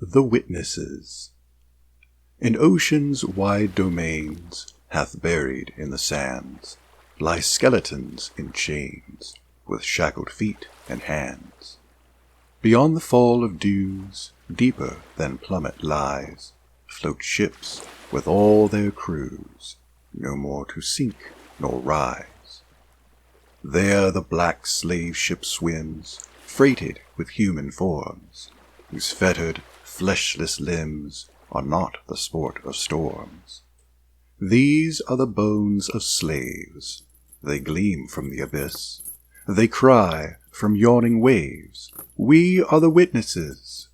The Witnesses. In ocean's wide domains, hath buried in the sands, lie skeletons in chains, with shackled feet and hands. Beyond the fall of dews, deeper than plummet lies, float ships with all their crews, no more to sink nor rise. There the black slave ship swims, freighted with human forms, whose fettered, fleshless limbs are not the sport of storms. These are the bones of slaves. They gleam from the abyss. They cry from yawning waves, "We are the witnesses."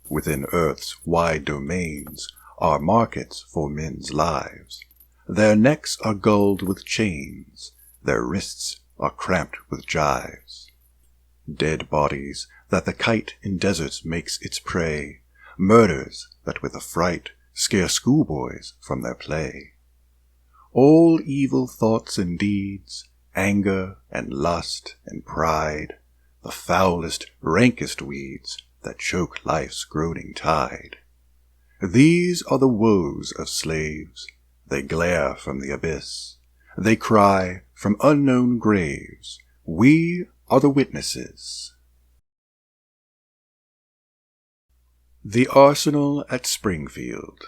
Within earth's wide domains are markets for men's lives. Their necks are gulled with chains. Their wrists are cramped with gyves. Dead bodies that the kite in deserts makes its prey, murders that with affright scare schoolboys from their play. All evil thoughts and deeds, anger and lust and pride, the foulest, rankest weeds that choke life's groaning tide. These are the woes of slaves. They glare from the abyss. They cry from unknown graves, "We are the witnesses." The Arsenal at Springfield.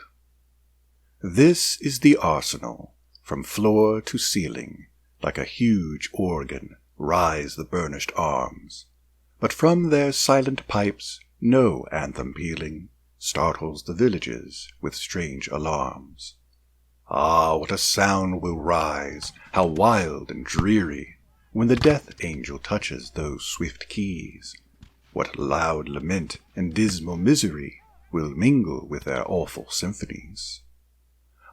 This is the Arsenal. From floor to ceiling, like a huge organ, rise the burnished arms. But from their silent pipes no anthem pealing startles the villages with strange alarms. Ah, what a sound will rise, how wild and dreary, when the death angel touches those swift keys. What loud lament and dismal misery will mingle with their awful symphonies.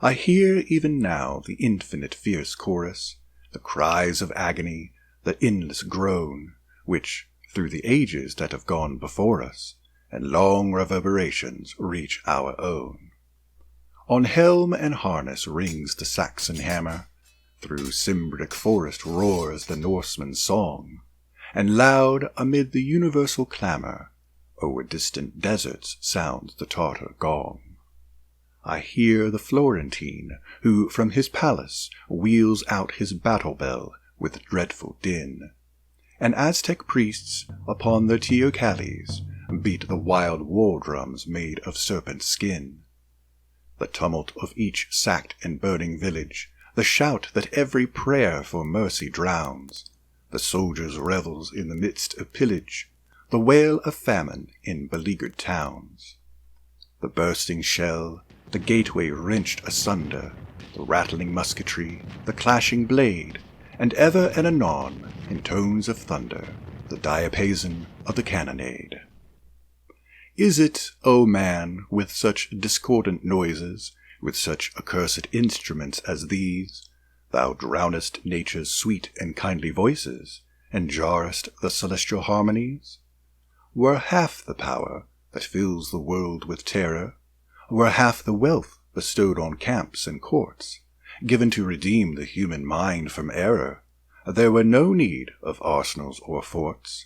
I hear even now the infinite fierce chorus, the cries of agony, the endless groan, which, through the ages that have gone before us, and long reverberations reach our own. On helm and harness rings the Saxon hammer, through Cimbric forest roars the Norseman's song, and loud amid the universal clamor, o'er distant deserts sounds the Tartar gong. I hear the Florentine, who from his palace wheels out his battle bell with dreadful din, and Aztec priests upon their teocallis beat the wild war drums made of serpent skin. The tumult of each sacked and burning village, the shout that every prayer for mercy drowns, the soldiers' revels in the midst of pillage, the wail of famine in beleaguered towns. The bursting shell, the gateway wrenched asunder, the rattling musketry, the clashing blade, and ever and anon, in tones of thunder, the diapason of the cannonade. Is it, O man, with such discordant noises, with such accursed instruments as these, thou drownest nature's sweet and kindly voices, and jarrest the celestial harmonies? Were half the power that fills the world with terror, were half the wealth bestowed on camps and courts, given to redeem the human mind from error, there were no need of arsenals or forts.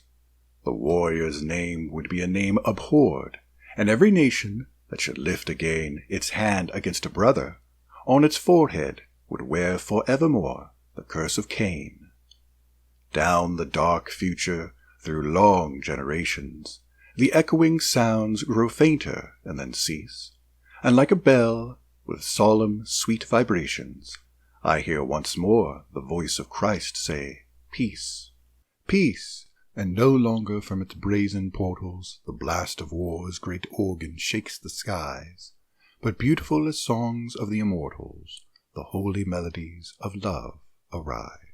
The warrior's name would be a name abhorred, and every nation that should lift again its hand against a brother, on its forehead would wear forevermore the curse of Cain. Down the dark future, through long generations, the echoing sounds grow fainter and then cease, and like a bell, with solemn, sweet vibrations, I hear once more the voice of Christ say, "Peace, peace," and no longer from its brazen portals the blast of war's great organ shakes the skies, but beautiful as songs of the immortals, the holy melodies of love arise.